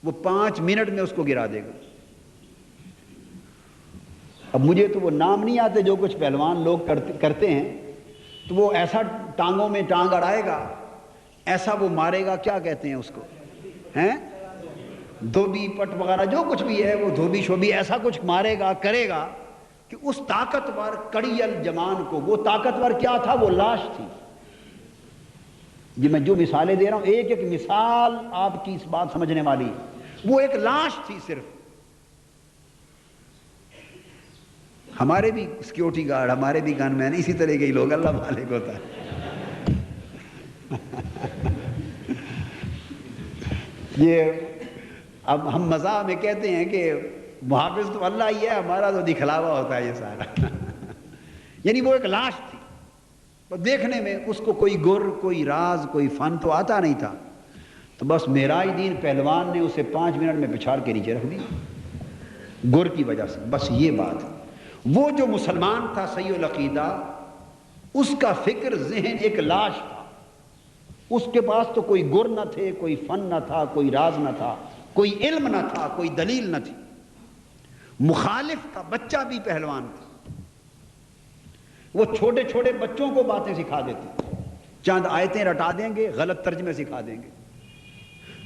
وہ 5 منٹ میں اس کو گرا دے گا۔ اب مجھے تو وہ نام نہیں آتے جو کچھ پہلوان لوگ کرتے ہیں، تو وہ ایسا ٹانگوں میں ٹانگ اڑائے گا، ایسا وہ مارے گا، کیا کہتے ہیں اس کو، ہیں دھوبی پٹ وغیرہ جو کچھ بھی ہے، وہ دھوبی شوبی ایسا کچھ مارے گا، کرے گا کہ اس طاقتور کڑیل جمان کو، وہ طاقتور کیا تھا؟ وہ لاش تھی۔ میں جو مثالیں دے رہا ہوں، ایک ایک مثال آپ کی اس بات سمجھنے والی، وہ ایک لاش تھی صرف۔ ہمارے بھی سیکیورٹی گارڈ، ہمارے بھی گن مین اسی طرح کے ہی لوگ، اللہ مالک ہوتا ہے۔ یہ اب ہم مزاح میں کہتے ہیں کہ محافظ تو اللہ ہی ہے، ہمارا تو دکھلاوا ہوتا ہے یہ سارا۔ یعنی وہ ایک لاش تھی، تو دیکھنے میں اس کو کوئی گر، کوئی راز، کوئی فن تو آتا نہیں تھا، تو بس معراج دین پہلوان نے اسے 5 منٹ میں پچھاڑ کے نیچے رکھ دی گر کی وجہ سے۔ بس یہ بات ہے۔ وہ جو مسلمان تھا صحیح العقیدہ، اس کا فکر ذہن ایک لاش تھا، اس کے پاس تو کوئی گر نہ تھے، کوئی فن نہ تھا، کوئی راز نہ تھا، کوئی علم نہ تھا، کوئی دلیل نہ تھی۔ مخالف تھا، بچہ بھی پہلوان تھا۔ وہ چھوٹے چھوٹے بچوں کو باتیں سکھا دیتے، چند آیتیں رٹا دیں گے، غلط ترجمے سکھا دیں گے،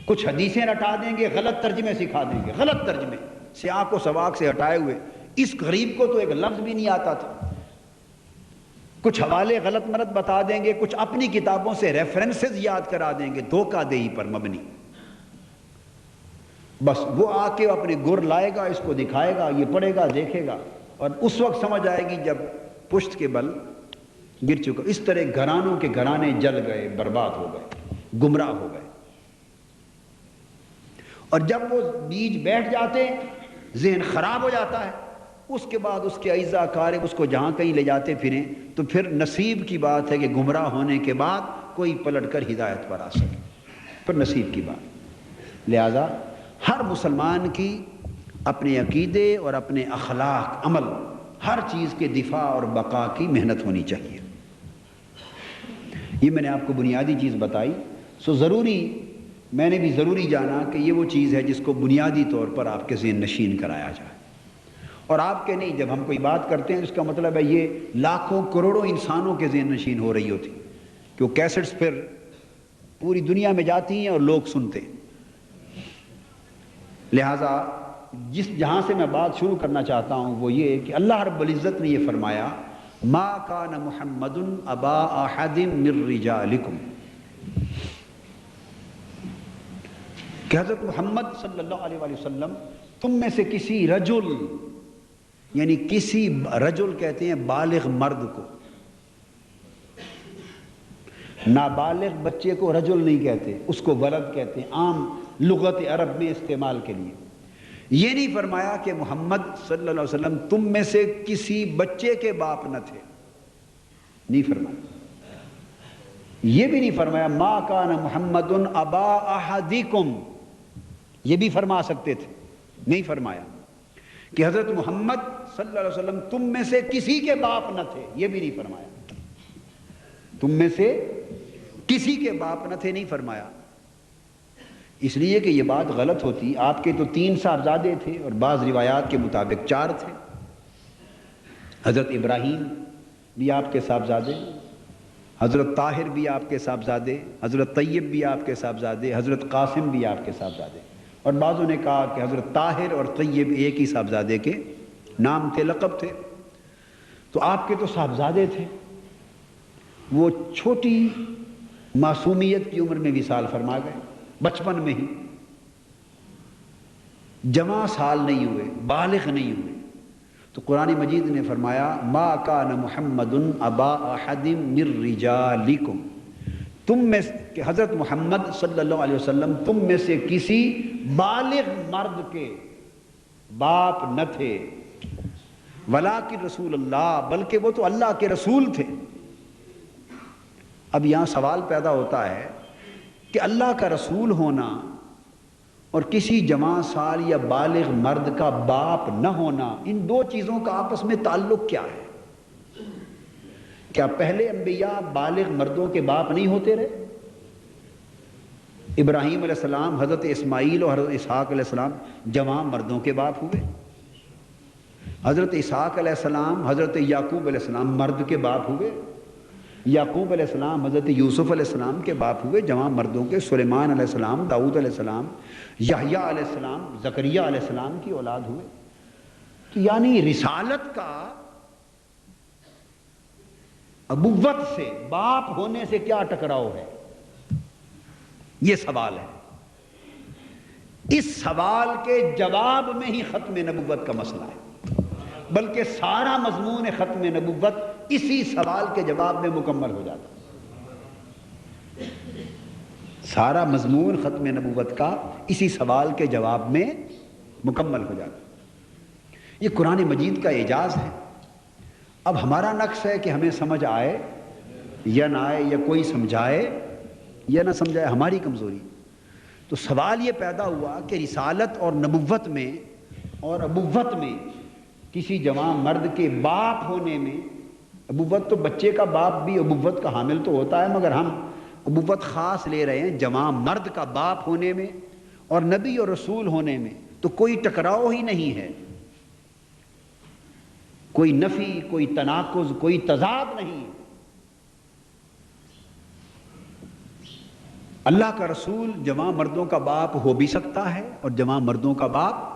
کچھ حدیثیں رٹا دیں گے، غلط ترجمے سکھا دیں گے، غلط ترجمے سیاق و سواق سے ہٹائے ہوئے۔ اس غریب کو تو ایک لفظ بھی نہیں آتا تھا، کچھ حوالے غلط مرت بتا دیں گے، کچھ اپنی کتابوں سے ریفرنسز یاد کرا دیں گے، دھوکہ دہی پر مبنی۔ بس وہ آ کے اپنے گر لائے گا، اس کو دکھائے گا، یہ پڑھے گا، دیکھے گا، اور اس وقت سمجھ آئے گی جب پشت کے بل گر چکا۔ اس طرح گھرانوں کے گھرانے جل گئے، برباد ہو گئے، گمراہ ہو گئے۔ اور جب وہ بیج بیٹھ جاتے، ذہن خراب ہو جاتا ہے، اس کے بعد اس کے اعزا کار اس کو جہاں کہیں لے جاتے پھریں، تو پھر نصیب کی بات ہے کہ گمراہ ہونے کے بعد کوئی پلٹ کر ہدایت پر آ سکے، پھر نصیب کی بات۔ لہذا ہر مسلمان کی اپنے عقیدے اور اپنے اخلاق، عمل، ہر چیز کے دفاع اور بقا کی محنت ہونی چاہیے۔ یہ میں نے آپ کو بنیادی چیز بتائی، سو ضروری میں نے بھی ضروری جانا کہ یہ وہ چیز ہے جس کو بنیادی طور پر آپ کے ذہن نشین کرایا جائے۔ اور آپ کے نہیں، جب ہم کوئی بات کرتے ہیں اس کا مطلب ہے یہ لاکھوں کروڑوں انسانوں کے ذہن نشین ہو رہی ہوتی، کہ وہ کیسٹس پھر پوری دنیا میں جاتی ہیں اور لوگ سنتے ہیں۔ لہٰذا جہاں سے میں بات شروع کرنا چاہتا ہوں وہ یہ کہ اللہ رب العزت نے یہ فرمایا، ما کان محمد ابا احد من رجالکم، کہ حضرت محمد صلی اللہ علیہ وآلہ وسلم تم میں سے کسی رجل، یعنی کسی رجل کہتے ہیں بالغ مرد کو، نابالغ بچے کو رجل نہیں کہتے، اس کو ولد کہتے ہیں عام لغت عرب میں استعمال کے لیے۔ یہ نہیں فرمایا کہ محمد صلی اللہ علیہ وسلم تم میں سے کسی بچے کے باپ نہ تھے، نہیں فرمایا۔ یہ بھی نہیں فرمایا ما کان محمد ابا احدکم، یہ بھی فرما سکتے تھے، نہیں فرمایا کہ حضرت محمد صلی اللہ علیہ وسلم تم میں سے کسی کے باپ نہ تھے، یہ بھی نہیں فرمایا۔ تم میں سے کسی کے باپ نہ تھے نہیں فرمایا، اس لیے کہ یہ بات غلط ہوتی۔ آپ کے تو 3 صاحبزادے تھے اور بعض روایات کے مطابق 4 تھے۔ حضرت ابراہیم بھی آپ کے صاحبزادے، حضرت طاہر بھی آپ کے صاحبزادے، حضرت طیب بھی آپ کے صاحبزادے، حضرت قاسم بھی آپ کے صاحبزادے، اور بعضوں نے کہا کہ حضرت طاہر اور طیب ایک ہی صاحبزادے کے نام تھے، لقب تھے۔ تو آپ کے تو صاحبزادے تھے، وہ چھوٹی معصومیت کی عمر میں وصال فرما گئے، بچپن میں ہی، جوان سال نہیں ہوئے، بالغ نہیں ہوئے۔ تو قرآن مجید نے فرمایا ما کان محمد ابا احد من رجالکم، تم میں کہ حضرت محمد صلی اللہ علیہ وسلم تم میں سے کسی بالغ مرد کے باپ نہ تھے، ولیکن رسول اللہ، بلکہ وہ تو اللہ کے رسول تھے۔ اب یہاں سوال پیدا ہوتا ہے کہ اللہ کا رسول ہونا اور کسی جوان سال یا بالغ مرد کا باپ نہ ہونا، ان 2 چیزوں کا آپس میں تعلق کیا ہے؟ کیا پہلے انبیاء بالغ مردوں کے باپ نہیں ہوتے رہے؟ ابراہیم علیہ السلام، حضرت اسماعیل اور حضرت اسحاق علیہ السلام جوان مردوں کے باپ ہوئے. حضرت اسحاق علیہ السلام حضرت یعقوب علیہ السلام مرد کے باپ ہوئے. یعقوب علیہ السلام حضرت یوسف علیہ السلام کے باپ ہوئے جوان مردوں کے. سلیمان علیہ السلام، داؤد علیہ السلام، یحییٰ علیہ السلام، زکریہ علیہ السلام کی اولاد ہوئے. تو یعنی رسالت کا ابوت سے، باپ ہونے سے کیا ٹکراؤ ہے؟ یہ سوال ہے. اس سوال کے جواب میں ہی ختم نبوت کا مسئلہ ہے، بلکہ سارا مضمون ختم نبوت اسی سوال کے جواب میں مکمل ہو جاتا ہے. سارا مضمون ختم نبوت کا اسی سوال کے جواب میں مکمل ہو جاتا ہے. یہ قرآن مجید کا اعجاز ہے. اب ہمارا نقص ہے کہ ہمیں سمجھ آئے یا نہ آئے، یا کوئی سمجھائے یا نہ سمجھائے، ہماری کمزوری. تو سوال یہ پیدا ہوا کہ رسالت اور نبوت میں اور ابوت میں، کسی جوان مرد کے باپ ہونے میں، ابوت تو بچے کا باپ بھی ابوت کا حامل تو ہوتا ہے، مگر ہم ابوت خاص لے رہے ہیں جوان مرد کا باپ ہونے میں اور نبی اور رسول ہونے میں. تو کوئی ٹکراؤ ہی نہیں ہے، کوئی نفی، کوئی تناقض، کوئی تضاد نہیں. اللہ کا رسول جوان مردوں کا باپ ہو بھی سکتا ہے اور جوان مردوں کا باپ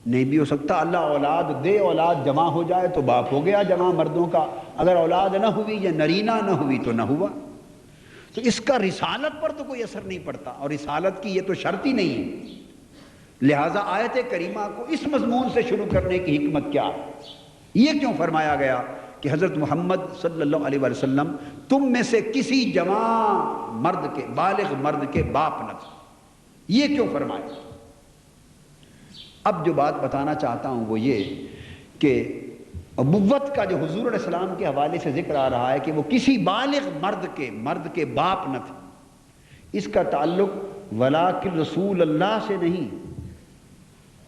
نہیں بھی ہو سکتا. اللہ اولاد دے، اولاد جمع ہو جائے تو باپ ہو گیا جوان مردوں کا. اگر اولاد نہ ہوئی یا نرینہ نہ ہوئی تو نہ ہوا. تو اس کا رسالت پر تو کوئی اثر نہیں پڑتا، اور رسالت کی یہ تو شرط ہی نہیں ہے. لہٰذا آیت کریمہ کو اس مضمون سے شروع کرنے کی حکمت کیا ہے؟ یہ کیوں فرمایا گیا کہ حضرت محمد صلی اللہ علیہ وسلم تم میں سے کسی جوان مرد کے، بالغ مرد کے باپ نہ تھے؟ یہ کیوں فرمایا؟ اب جو بات بتانا چاہتا ہوں وہ یہ کہ ابوت کا جو حضور علیہ السلام کے حوالے سے ذکر آ رہا ہے کہ وہ کسی بالغ مرد کے باپ نہ تھے، اس کا تعلق ولاکن رسول اللہ سے نہیں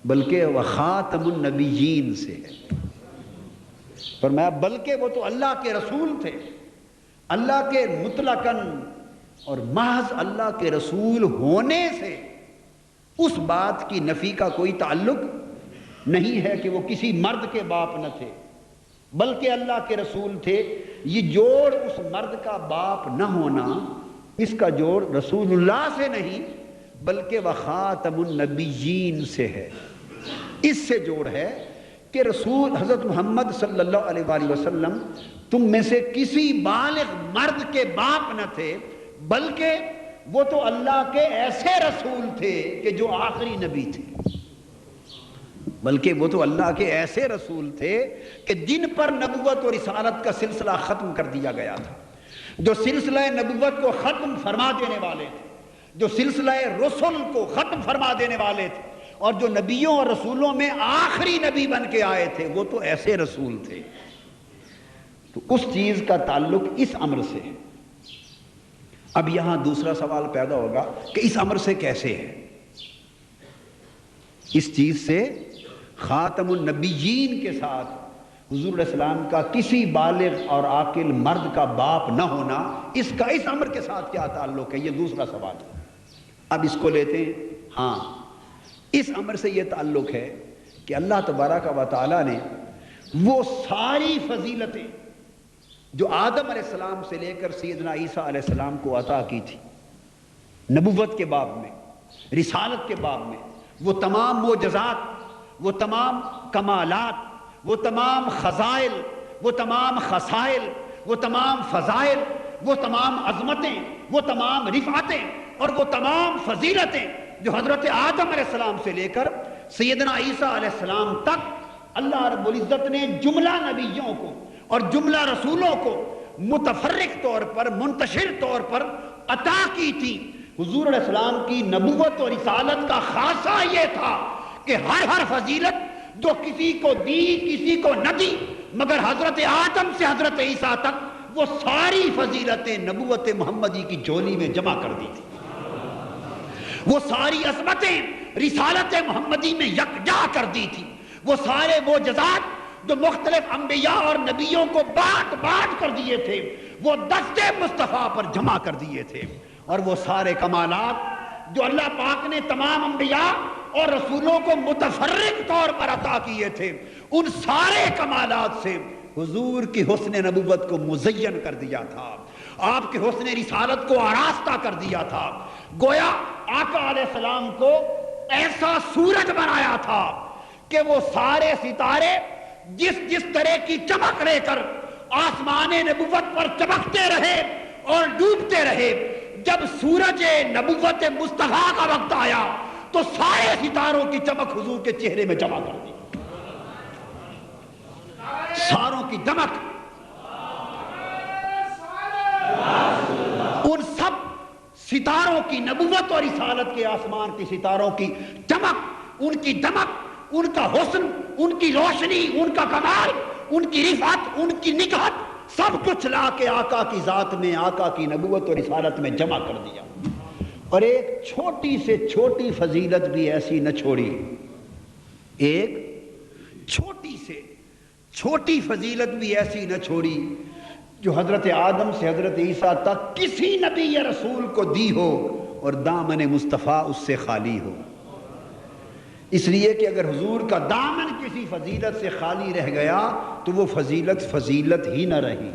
بلکہ وخاتم النبیین سے ہے. فرمایا بلکہ وہ تو اللہ کے رسول تھے. اللہ کے مطلقاً اور محض اللہ کے رسول ہونے سے اس بات کی نفی کا کوئی تعلق نہیں ہے کہ وہ کسی مرد کے باپ نہ تھے، بلکہ اللہ کے رسول تھے. یہ جوڑ اس مرد کا باپ نہ ہونا، اس کا جوڑ رسول اللہ سے نہیں بلکہ وخاتم النبیین سے ہے. اس سے جوڑ ہے کہ رسول حضرت محمد صلی اللہ علیہ وآلہ وسلم تم میں سے کسی بالغ مرد کے باپ نہ تھے، بلکہ وہ تو اللہ کے ایسے رسول تھے کہ جو آخری نبی تھے. بلکہ وہ تو اللہ کے ایسے رسول تھے کہ جن پر نبوت اور رسالت کا سلسلہ ختم کر دیا گیا تھا، جو سلسلہ نبوت کو ختم فرما دینے والے تھے، جو سلسلہ رسل کو ختم فرما دینے والے تھے، اور جو نبیوں اور رسولوں میں آخری نبی بن کے آئے تھے، وہ تو ایسے رسول تھے. تو اس چیز کا تعلق اس امر سے ہے. اب یہاں دوسرا سوال پیدا ہوگا کہ اس امر سے کیسے ہے؟ اس چیز سے خاتم النبیین کے ساتھ حضور علیہ السلام کا کسی بالغ اور عاقل مرد کا باپ نہ ہونا، اس کا اس امر کے ساتھ کیا تعلق ہے؟ یہ دوسرا سوال ہے. اب اس کو لیتے ہیں. ہاں، اس امر سے یہ تعلق ہے کہ اللہ تبارک و تعالیٰ نے وہ ساری فضیلتیں جو آدم علیہ السلام سے لے کر سیدنا عیسیٰ علیہ السلام کو عطا کی تھی، نبوت کے باب میں، رسالت کے باب میں، وہ تمام معجزات، وہ تمام کمالات، وہ تمام خزائل، وہ تمام خصائل، وہ تمام فضائل، وہ تمام عظمتیں، وہ تمام رفعتیں اور وہ تمام فضیلتیں جو حضرت آدم علیہ السلام سے لے کر سیدنا عیسیٰ علیہ السلام تک اللہ رب العزت نے جملہ نبیوں کو اور جملہ رسولوں کو متفرق طور پر، منتشر طور پر عطا کی تھی. حضور علیہ السلام کی نبوت اور رسالت کا خاصہ یہ تھا کہ ہر فضیلت جو کسی کو دی کسی کو نہ دی، مگر حضرت آدم سے حضرت عیسیٰ تک وہ ساری فضیلتیں نبوت محمدی کی جھولی میں جمع کر دی تھی. وہ ساری عظمتیں رسالت محمدی میں یکجا کر دی تھی. وہ سارے وہ جزات جو مختلف انبیاء اور نبیوں کو بات کر دیے تھے، وہ دست مصطفیٰ پر جمع کر دیے تھے. اور وہ سارے کمالات جو اللہ پاک نے تمام انبیاء اور رسولوں کو متفرق طور پر عطا کیے تھے، ان سارے کمالات سے حضور کی حسن نبوت کو مزین کر دیا تھا، آپ کے حسن رسالت کو آراستہ کر دیا تھا۔ گویا آقا علیہ السلام کو ایسا سورج بنایا تھا کہ وہ سارے ستارے جس جس طرح کی چمک لے کر آسمان نبوت پر چمکتے رہے اور ڈوبتے رہے، جب سورج نبوت مصطفیٰ کا وقت آیا تو سارے ستاروں کی چمک حضور کے چہرے میں جمع کر دی، ساروں کی دمک، ان سب ستاروں کی نبوت اور رسالت کے آسمان کی ستاروں کی چمک، ان کی دمک، ان کا حسن، ان کی روشنی، ان کا کمال، ان کی رفعت، ان کی نکہت، سب کچھ لا کے آقا کی ذات میں، آقا کی نبوت اور رسالت میں جمع کر دیا۔ اور ایک چھوٹی سے چھوٹی فضیلت بھی ایسی نہ چھوڑی، ایک چھوٹی سے چھوٹی فضیلت بھی ایسی نہ چھوڑی جو حضرت آدم سے حضرت عیسیٰ تک کسی نبی یا رسول کو دی ہو اور دامن مصطفیٰ اس سے خالی ہو۔ اس لیے کہ اگر حضور کا دامن کسی فضیلت سے خالی رہ گیا تو وہ فضیلت فضیلت ہی نہ رہی،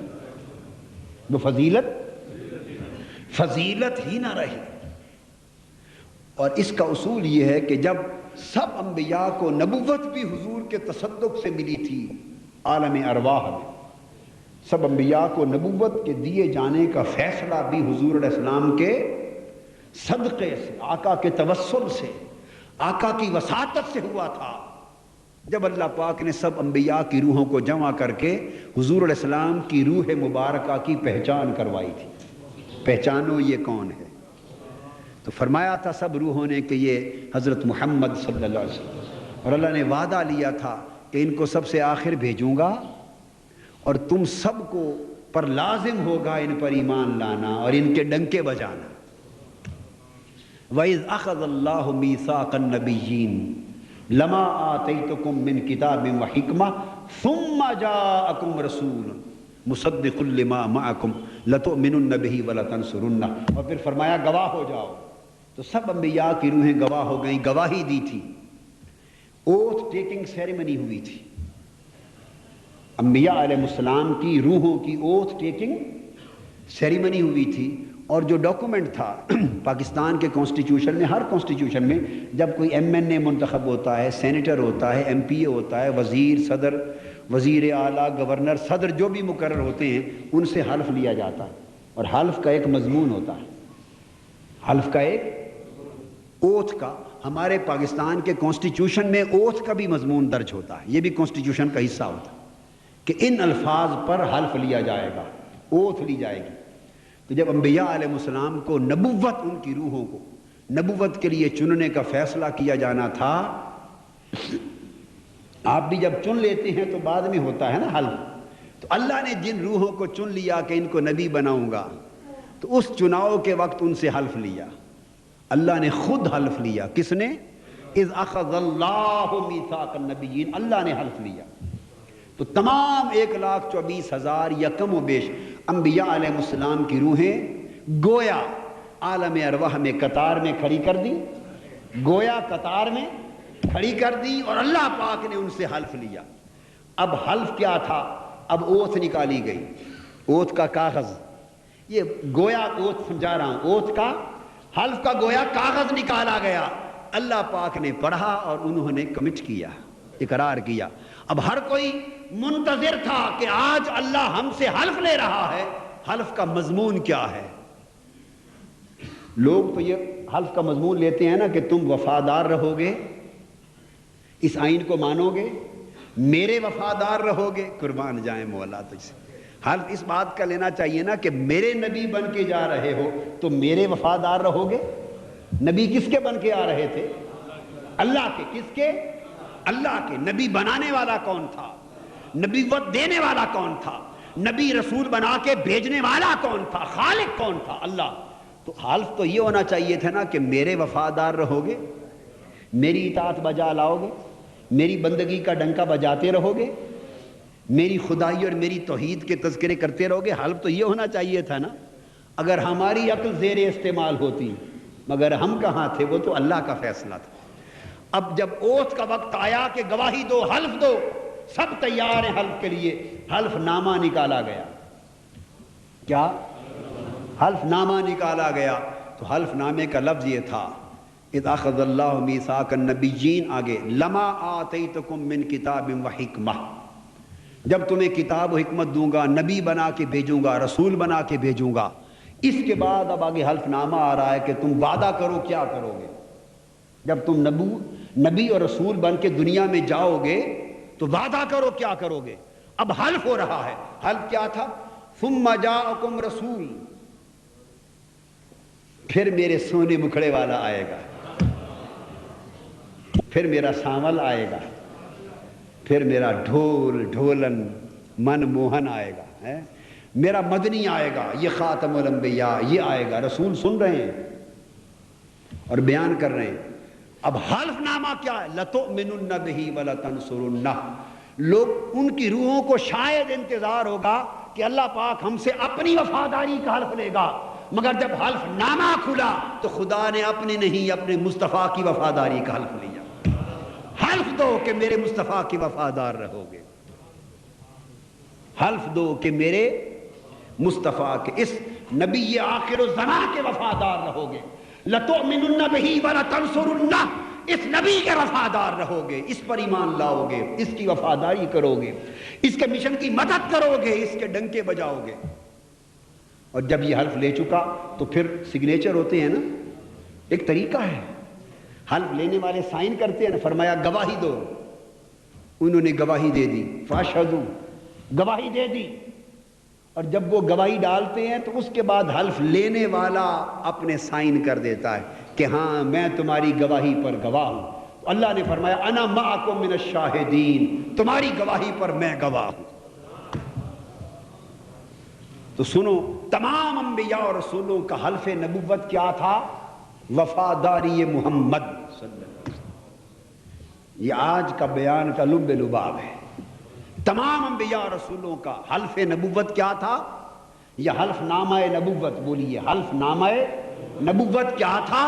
وہ فضیلت فضیلت ہی نہ رہی۔ اور اس کا اصول یہ ہے کہ جب سب انبیاء کو نبوت بھی حضور کے تصدق سے ملی تھی، عالم ارواح میں سب انبیاء کو نبوت کے دیے جانے کا فیصلہ بھی حضور علیہ السلام کے صدقے سے، آقا کے توسل سے، آقا کی وساطت سے ہوا تھا۔ جب اللہ پاک نے سب انبیاء کی روحوں کو جمع کر کے حضور علیہ السلام کی روح مبارکہ کی پہچان کروائی تھی، پہچانو یہ کون ہے، تو فرمایا تھا سب روحوں نے کہ یہ حضرت محمد صلی اللہ علیہ وسلم، اور اللہ نے وعدہ لیا تھا کہ ان کو سب سے آخر بھیجوں گا اور تم سب کو پر لازم ہوگا ان پر ایمان لانا اور ان کے ڈنکے بجانا۔ وَإِذْ أَخَذَ اللَّهُ مِيثَاقَ النَّبِيِّينَ لَمَا آتَيْتُكُم مِّن كِتَابٍ وَحِكْمَةٍ ثُمَّ جَاءَكُمْ رَسُولٌ مُصَدِّقٌ لِّمَا مَعَكُمْ لَتُؤْمِنُنَّ بِهِ وَلَتَنصُرُنَّهُ، اور پھر فرمایا گواہ ہو جاؤ، تو سب انبیاء کی روحیں گواہ ہو گئیں، گواہی دی تھی، اوتھ ٹیکنگ سیریمنی ہوئی تھی، انبیاء علیہ السلام کی روحوں کی اوتھ ٹیکنگ سیریمنی ہوئی تھی۔ اور جو ڈاکومنٹ تھا پاکستان کے کانسٹیٹیوشن میں، ہر کانسٹیٹیوشن میں جب کوئی ایم این اے منتخب ہوتا ہے، سینیٹر ہوتا ہے، ایم پی اے ہوتا ہے، وزیر، صدر، وزیر اعلیٰ، گورنر، صدر جو بھی مقرر ہوتے ہیں ان سے حلف لیا جاتا ہے، اور حلف کا ایک مضمون ہوتا ہے، حلف کا ایک اوتھ کا۔ ہمارے پاکستان کے کانسٹیٹیوشن میں اوتھ کا بھی مضمون درج ہوتا ہے، یہ بھی کانسٹیٹیوشن کا حصہ ہوتا ہے کہ ان الفاظ پر حلف لیا جائے گا، اوتھ لی جائے گی۔ تو جب انبیاء علیہ السلام کو نبوت، ان کی روحوں کو نبوت کے لیے چننے کا فیصلہ کیا جانا تھا، آپ بھی جب چن لیتے ہیں تو بعد میں ہوتا ہے نا حلف، تو اللہ نے جن روحوں کو چن لیا کہ ان کو نبی بناؤں گا، تو اس چناؤ کے وقت ان سے حلف لیا، اللہ نے خود حلف لیا۔ کس نے؟ اذ اخذ اللہ میثاق النبیین، اللہ نے حلف لیا۔ تو تمام 1,24,000 یا کم و بیش انبیاء علیہ السلام کی روحیں گویا عالم ارواح میں قطار میں کھڑی کر دی، گویا قطار میں کھڑی کر دی، اور اللہ پاک نے ان سے حلف لیا۔ اب حلف کیا تھا؟ اب اوتھ نکالی گئی، اوتھ کا کاغذ، یہ گویا اوتھ سمجھا رہا ہوں، اوتھ کا، حلف کا گویا کاغذ نکالا گیا، اللہ پاک نے پڑھا اور انہوں نے کمٹ کیا، اقرار کیا۔ اب ہر کوئی منتظر تھا کہ آج اللہ ہم سے حلف لے رہا ہے، حلف کا مضمون کیا ہے؟ لوگ تو یہ حلف کا مضمون لیتے ہیں نا کہ تم وفادار رہو گے، اس آئین کو مانو گے، میرے وفادار رہو گے، قربان جائیں مولا تجھ سے۔ حلف اس بات کا لینا چاہیے نا کہ میرے نبی بن کے جا رہے ہو تو میرے وفادار رہو گے۔ نبی کس کے بن کے آ رہے تھے؟ اللہ کے۔ کس کے؟ اللہ کے۔ نبی بنانے والا کون تھا؟ نبوت دینے والا کون تھا؟ نبی رسول بنا کے بھیجنے والا کون تھا؟ خالق کون تھا؟ اللہ۔ تو حلف تو یہ ہونا چاہیے تھا نا کہ میرے وفادار رہو گے، میری اطاعت بجا لاؤ گے، میری بندگی کا ڈنکا بجاتے رہو گے، میری خدائی اور میری توحید کے تذکرے کرتے رہو گے۔ حلف تو یہ ہونا چاہیے تھا نا۔ اگر ہماری عقل زیر استعمال ہوتی مگر ہم کہاں تھے، وہ تو اللہ کا فیصلہ تھا۔ اب جب اوتھ کا وقت آیا کہ گواہی دو، حلف دو، سب تیار ہیں حلف کے لیے، حلف نامہ نکالا گیا۔ کیا؟ حلف نامہ نکالا گیا۔ تو حلف نامے کا لفظ یہ تھا، اذ اخذ اللہ میثاق النبیین، آگے لما آتیتکم من کتاب و حکمہ، جب تمہیں کتاب و حکمت دوں گا، نبی بنا کے بھیجوں گا، رسول بنا کے بھیجوں گا۔ اس کے بعد اب آگے حلف نامہ آ رہا ہے کہ تم وعدہ کرو کیا کرو گے۔ جب تم نبی اور رسول بن کے دنیا میں جاؤ گے تو وعدہ کرو کیا کرو گے۔ اب حلف ہو رہا ہے۔ حلف کیا تھا؟ ثم جاءکم رسول، پھر میرے سونے مکھڑے والا آئے گا، پھر میرا سانول آئے گا، پھر میرا ڈھول ڈھولن من موہن آئے گا، میرا مدنی آئے گا، یہ خاتم الانبیاء یہ آئے گا۔ رسول سن رہے ہیں اور بیان کر رہے ہیں۔ اب حلف نامہ کیا ہے؟ لَتُؤْمِنُنَّ بِهِ وَلَتَنْصُرُنَّهُ، لوگ ان کی روحوں کو شاید انتظار ہوگا کہ اللہ پاک ہم سے اپنی وفاداری کا حلف لے گا، مگر جب حلف نامہ کھلا تو خدا نے اپنی نہیں اپنے مصطفیٰ کی وفاداری کا حلف لیا۔ حلف دو کہ میرے مصطفیٰ کے وفادار رہو گے، حلف دو کہ میرے مصطفیٰ کے، اس نبی آخر الزمان کے وفادار رہو گے۔ لَتُؤْمِنُنَّ بِهِ وَلَتَنْصُرُنَّهُ، اس نبی کے وفادار رہو گے، اس پر ایمان لاؤ گے، اس کی وفاداری کرو گے، اس کے مشن کی مدد کرو گے، اس کے ڈنکے بجاؤ گے۔ اور جب یہ حلف لے چکا تو پھر سگنیچر ہوتے ہیں نا، ایک طریقہ ہے، حلف لینے والے سائن کرتے ہیں نا۔ فرمایا گواہی دو، انہوں نے گواہی دے دی، فاشہدوا، گواہی دے دی۔ اور جب وہ گواہی ڈالتے ہیں تو اس کے بعد حلف لینے والا اپنے سائن کر دیتا ہے کہ ہاں میں تمہاری گواہی پر گواہ ہوں۔ تو اللہ نے فرمایا انا معکم من الشاہدین، تمہاری گواہی پر میں گواہ ہوں۔ تو سنو، تمام انبیاء اور رسولوں کا حلف نبوت کیا تھا؟ وفاداری محمد صلی اللہ علیہ وسلم۔ یہ آج کا بیان کا لب لباب ہے۔ تمام انبیاء اور رسولوں کا حلف نبوت کیا تھا؟ یہ حلف نامہ نبوت، بولیے حلف نامہ نبوت کیا تھا؟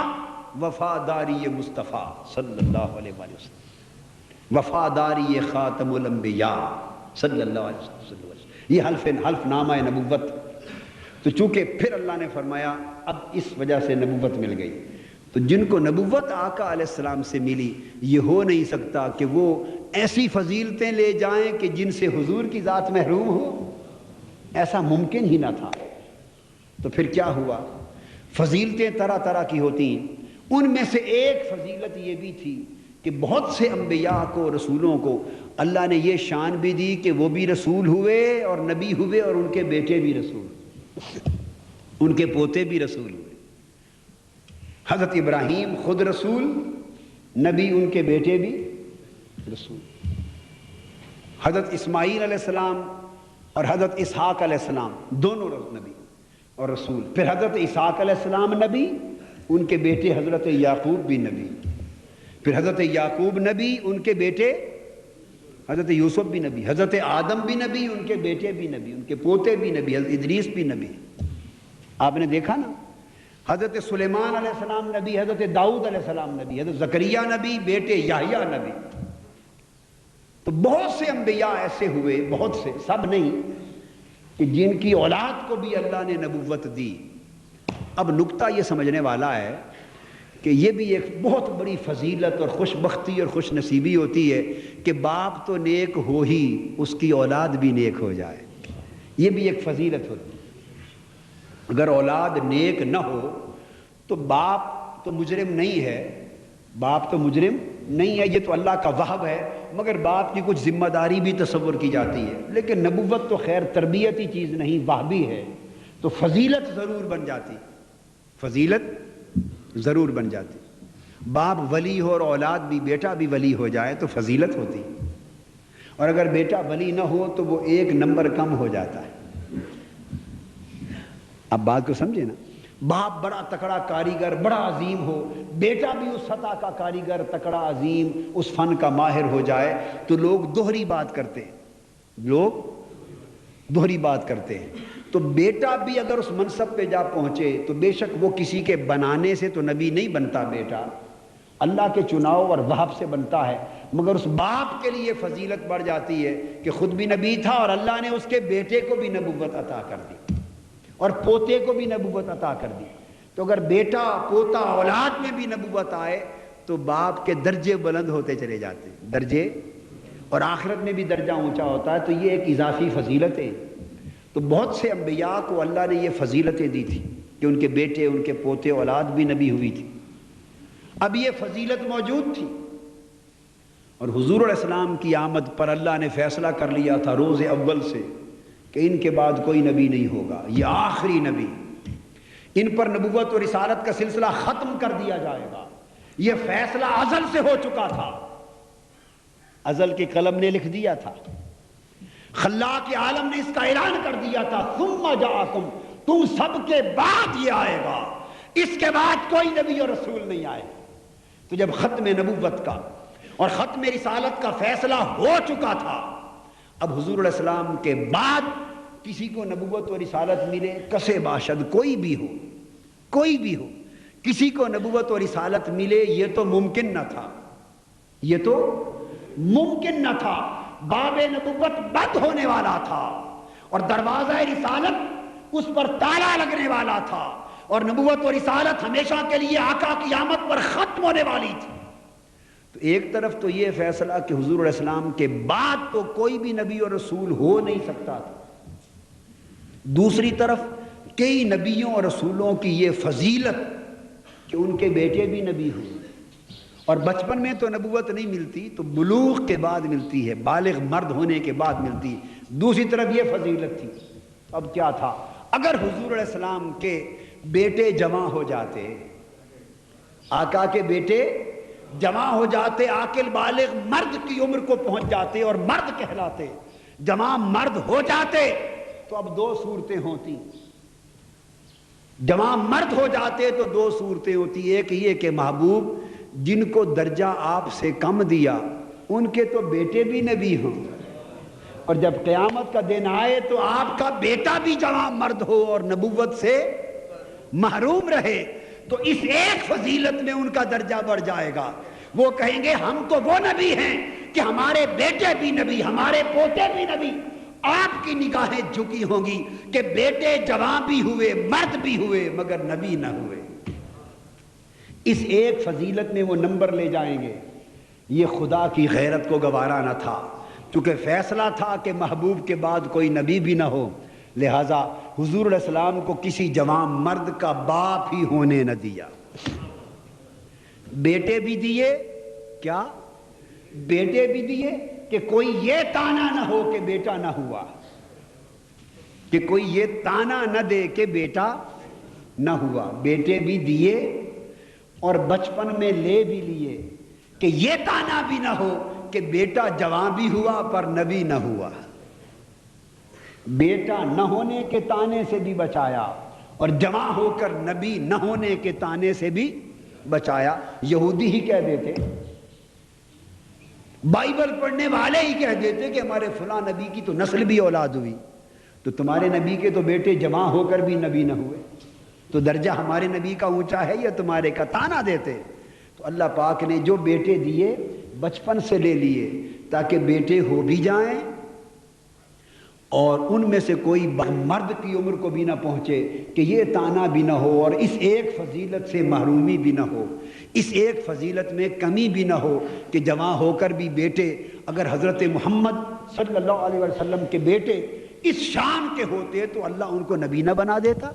وفاداری مصطفیٰ صلی اللہ علیہ وسلم، وفاداری خاتم الانبیاء صلی اللہ علیہ وسلم، یہ حلف نامہ نبوت۔ تو چونکہ پھر اللہ نے فرمایا اب اس وجہ سے نبوت مل گئی، تو جن کو نبوت آقا علیہ السلام سے ملی، یہ ہو نہیں سکتا کہ وہ ایسی فضیلتیں لے جائیں کہ جن سے حضور کی ذات محروم ہو، ایسا ممکن ہی نہ تھا۔ تو پھر کیا ہوا؟ فضیلتیں طرح طرح کی ہوتی ہیں، ان میں سے ایک فضیلت یہ بھی تھی کہ بہت سے انبیاء کو، رسولوں کو اللہ نے یہ شان بھی دی کہ وہ بھی رسول ہوئے اور نبی ہوئے، اور ان کے بیٹے بھی رسول، ان کے پوتے بھی رسول ہوئے۔ حضرت ابراہیم خود رسول، نبی ان کے بیٹے بھی رسول۔ حضرت اسماعیل علیہ السلام اور حضرت اسحاق علیہ السلام دونوں نبی اور رسول۔ پھر حضرت اسحاق علیہ السلام نبی، ان کے بیٹے حضرت یعقوب بھی نبی۔ پھر حضرت یعقوب نبی، ان کے بیٹے حضرت یوسف بھی نبی، حضرت آدم بھی نبی، ان کے بیٹے بھی نبی، ان کے پوتے بھی نبی، حضرت ادریس بھی نبی۔ آپ نے دیکھا نا، حضرت سلیمان علیہ السلام نبی، حضرت داؤد علیہ السلام نبی، حضرت زکریا نبی، بیٹے یحییٰ نبی۔ تو بہت سے انبیاء ایسے ہوئے، بہت سے، سب نہیں، کہ جن کی اولاد کو بھی اللہ نے نبوت دی۔ اب نکتہ یہ سمجھنے والا ہے کہ یہ بھی ایک بہت بڑی فضیلت اور خوش بختی اور خوش نصیبی ہوتی ہے کہ باپ تو نیک ہو ہی، اس کی اولاد بھی نیک ہو جائے، یہ بھی ایک فضیلت ہوتی ہے۔ اگر اولاد نیک نہ ہو تو باپ تو مجرم نہیں ہے، باپ تو مجرم نہیں ہے، یہ تو اللہ کا وہب ہے، مگر باپ کی کچھ ذمہ داری بھی تصور کی جاتی ہے۔ لیکن نبوت تو خیر تربیتی چیز نہیں، وہبی ہے، تو فضیلت ضرور بن جاتی، فضیلت ضرور بن جاتی۔ باپ ولی ہو اور اولاد بھی، بیٹا بھی ولی ہو جائے تو فضیلت ہوتی، اور اگر بیٹا ولی نہ ہو تو وہ ایک نمبر کم ہو جاتا ہے۔ اب بات کو سمجھے نا، باپ بڑا تکڑا کاریگر، بڑا عظیم ہو، بیٹا بھی اس سطح کا کاریگر، تکڑا عظیم، اس فن کا ماہر ہو جائے تو لوگ دوہری بات کرتے ہیں، لوگ دوہری بات کرتے ہیں. تو بیٹا بھی اگر اس منصب پہ جا پہنچے تو بے شک وہ کسی کے بنانے سے تو نبی نہیں بنتا، بیٹا اللہ کے چناؤ اور وہب سے بنتا ہے، مگر اس باپ کے لیے فضیلت بڑھ جاتی ہے کہ خود بھی نبی تھا اور اللہ نے اس کے بیٹے کو بھی نبوت عطا کر دی اور پوتے کو بھی نبوت عطا کر دی. تو اگر بیٹا پوتا اولاد میں بھی نبوت آئے تو باپ کے درجے بلند ہوتے چلے جاتے ہیں، درجے، اور آخرت میں بھی درجہ اونچا ہوتا ہے. تو یہ ایک اضافی فضیلت ہے. تو بہت سے انبیاء کو اللہ نے یہ فضیلتیں دی تھی کہ ان کے بیٹے، ان کے پوتے اولاد بھی نبی ہوئی تھی. اب یہ فضیلت موجود تھی اور حضور علیہ السلام کی آمد پر اللہ نے فیصلہ کر لیا تھا روز اول سے کہ ان کے بعد کوئی نبی نہیں ہوگا، یہ آخری نبی، ان پر نبوت اور رسالت کا سلسلہ ختم کر دیا جائے گا. یہ فیصلہ ازل سے ہو چکا تھا، ازل کے قلم نے لکھ دیا تھا، خلاق عالم نے اس کا اعلان کر دیا تھا، ثم جاءکم، تم سب کے بعد یہ آئے گا، اس کے بعد کوئی نبی اور رسول نہیں آئے. تو جب ختم نبوت کا اور ختم رسالت کا فیصلہ ہو چکا تھا، اب حضور علیہ السلام کے بعد کسی کو نبوت اور رسالت ملے، کسے باشد، کوئی بھی ہو، کوئی بھی ہو، کسی کو نبوت اور رسالت ملے، یہ تو ممکن نہ تھا، یہ تو ممکن نہ تھا. باب نبوت بند ہونے والا تھا اور دروازہ رسالت اس پر تالا لگنے والا تھا اور نبوت اور رسالت ہمیشہ کے لیے آقا کی آمد پر ختم ہونے والی تھی. تو ایک طرف تو یہ فیصلہ کہ حضور علیہ السلام کے بعد تو کوئی بھی نبی اور رسول ہو نہیں سکتا تھا، دوسری طرف کئی نبیوں اور رسولوں کی یہ فضیلت کہ ان کے بیٹے بھی نبی ہوئے، اور بچپن میں تو نبوت نہیں ملتی، تو بلوغ کے بعد ملتی ہے، بالغ مرد ہونے کے بعد ملتی ہے. دوسری طرف یہ فضیلت تھی. اب کیا تھا، اگر حضور علیہ السلام کے بیٹے جمع ہو جاتے، آقا کے بیٹے جمع ہو جاتے، عاقل بالغ مرد کی عمر کو پہنچ جاتے اور مرد کہلاتے، جمع مرد ہو جاتے، تو اب دو صورتیں ہوتی. جمع مرد ہو جاتے تو دو صورتیں ہوتی. ایک یہ کہ محبوب جن کو درجہ آپ سے کم دیا ان کے تو بیٹے بھی نبی ہوں، اور جب قیامت کا دن آئے تو آپ کا بیٹا بھی جوان مرد ہو اور نبوت سے محروم رہے، تو اس ایک فضیلت میں ان کا درجہ بڑھ جائے گا. وہ کہیں گے ہم تو وہ نبی ہیں کہ ہمارے بیٹے بھی نبی، ہمارے پوتے بھی نبی. آپ کی نگاہیں جھکی ہوں گی کہ بیٹے جوان بھی ہوئے، مرد بھی ہوئے، مگر نبی نہ ہوئے. اس ایک فضیلت میں وہ نمبر لے جائیں گے. یہ خدا کی غیرت کو گوارا نہ تھا، چونکہ فیصلہ تھا کہ محبوب کے بعد کوئی نبی بھی نہ ہو، لہذا حضور علیہ السلام کو کسی جوان مرد کا باپ ہی ہونے نہ دیا. بیٹے بھی دیے، کیا بیٹے بھی دیے کہ کوئی یہ تانا نہ ہو کہ بیٹا نہ ہوا، کہ کوئی یہ تانا نہ دے کہ بیٹا نہ ہوا. بیٹے بھی دیے اور بچپن میں لے بھی لیے کہ یہ تانا بھی نہ ہو کہ بیٹا جوان بھی ہوا پر نبی نہ ہوا. بیٹا نہ ہونے کے تانے سے بھی بچایا اور جوان ہو کر نبی نہ ہونے کے تانے سے بھی بچایا. یہودی ہی کہہ دیتے، بائبل پڑھنے والے ہی کہہ دیتے کہ ہمارے فلاں نبی کی تو نسل بھی اولاد ہوئی، تو تمہارے نبی کے تو بیٹے جوان ہو کر بھی نبی نہ ہوئے، تو درجہ ہمارے نبی کا اونچا ہے یا تمہارے کا؟ تانا دیتے. تو اللہ پاک نے جو بیٹے دیے بچپن سے لے لیے تاکہ بیٹے ہو بھی جائیں اور ان میں سے کوئی مرد کی عمر کو بھی نہ پہنچے کہ یہ تانا بھی نہ ہو اور اس ایک فضیلت سے محرومی بھی نہ ہو، اس ایک فضیلت میں کمی بھی نہ ہو کہ جوان ہو کر بھی بیٹے، اگر حضرت محمد صلی اللہ علیہ وسلم کے بیٹے اس شان کے ہوتے تو اللہ ان کو نبی نہ بنا دیتا،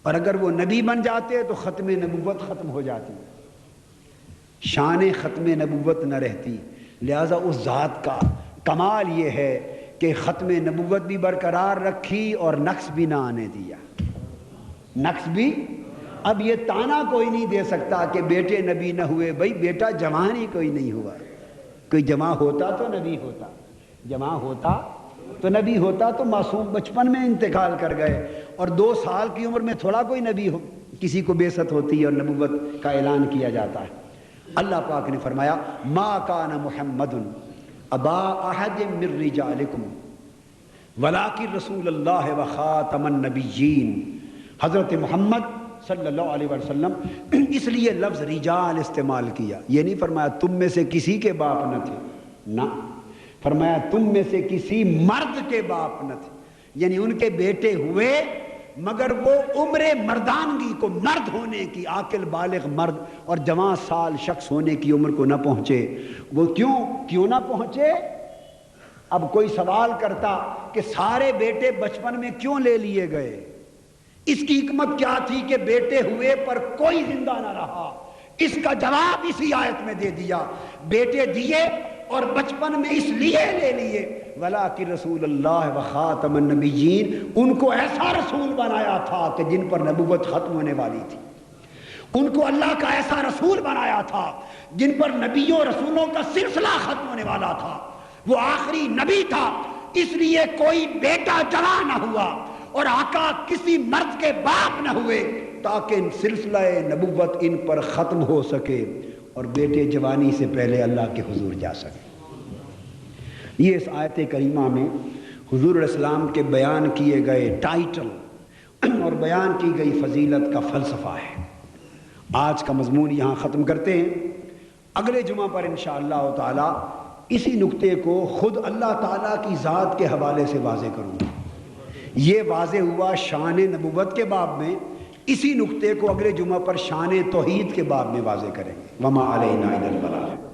اور اگر وہ نبی بن جاتے تو ختم نبوت ختم ہو جاتی، شان ختم نبوت نہ رہتی. لہذا اس ذات کا کمال یہ ہے کہ ختم نبوت بھی برقرار رکھی اور نقص بھی نہ آنے دیا. نقص بھی، اب یہ تانا کوئی نہیں دے سکتا کہ بیٹے نبی نہ ہوئے. بھئی بیٹا جوان ہی کوئی نہیں ہوا، کوئی جوان ہوتا تو نبی ہوتا، جوان ہوتا تو نبی ہوتا. تو معصوم بچپن میں انتقال کر گئے اور 2 سال کی عمر میں تھوڑا کوئی نبی ہو کسی کو بعثت ہوتی ہے اور نبوت کا اعلان کیا جاتا ہے. اللہ پاک نے فرمایا ما کان محمد ابا احد من رجالکم ولاکن رسول اللہ و خاتم النبیین، حضرت محمد صلی اللہ علیہ وسلم، اس لیے لفظ رجال استعمال کیا. یہ نہیں فرمایا تم میں سے کسی کے باپ نہ تھے، نہ، فرمایا تم میں سے کسی مرد کے باپ نہ تھے، یعنی ان کے بیٹے ہوئے مگر وہ عمر مردانگی کو، مرد ہونے کی، عاقل بالغ مرد اور جوان سال شخص ہونے کی عمر کو نہ پہنچے. وہ کیوں نہ پہنچے؟ اب کوئی سوال کرتا کہ سارے بیٹے بچپن میں کیوں لے لیے گئے؟ اس کی حکمت کیا تھی کہ بیٹے ہوئے پر کوئی زندہ نہ رہا؟ اس کا جواب اسی آیت میں دے دیا. بیٹے دیے اور بچپن میں اس لیے لے لیے ولاکن رسول اللہ و خاتم النبیین، ان کو ایسا رسول بنایا تھا کہ جن پر نبوت ختم ہونے والی تھی. ان کو اللہ کا ایسا رسول بنایا تھا جن پر نبیوں رسولوں کا سلسلہ ختم ہونے والا تھا. وہ آخری نبی تھا، اس لیے کوئی بیٹا جوان نہ ہوا اور آقا کسی مرد کے باپ نہ ہوئے تاکہ سلسلہ نبوت ان پر ختم ہو سکے اور بیٹے جوانی سے پہلے اللہ کے حضور جا سکے. یہ اس آیت کریمہ میں حضور علیہ السلام کے بیان کیے گئے ٹائٹل اور بیان کی گئی فضیلت کا فلسفہ ہے. آج کا مضمون یہاں ختم کرتے ہیں. اگلے جمعہ پر انشاءاللہ تعالی اسی نقطے کو خود اللہ تعالیٰ کی ذات کے حوالے سے واضح کروں گا. یہ واضح ہوا شان نبوت کے باب میں، اسی نقطے کو اگلے جمعہ پر شان توحید کے باب میں واضح کریں گے. وما علینا الا البلاغ.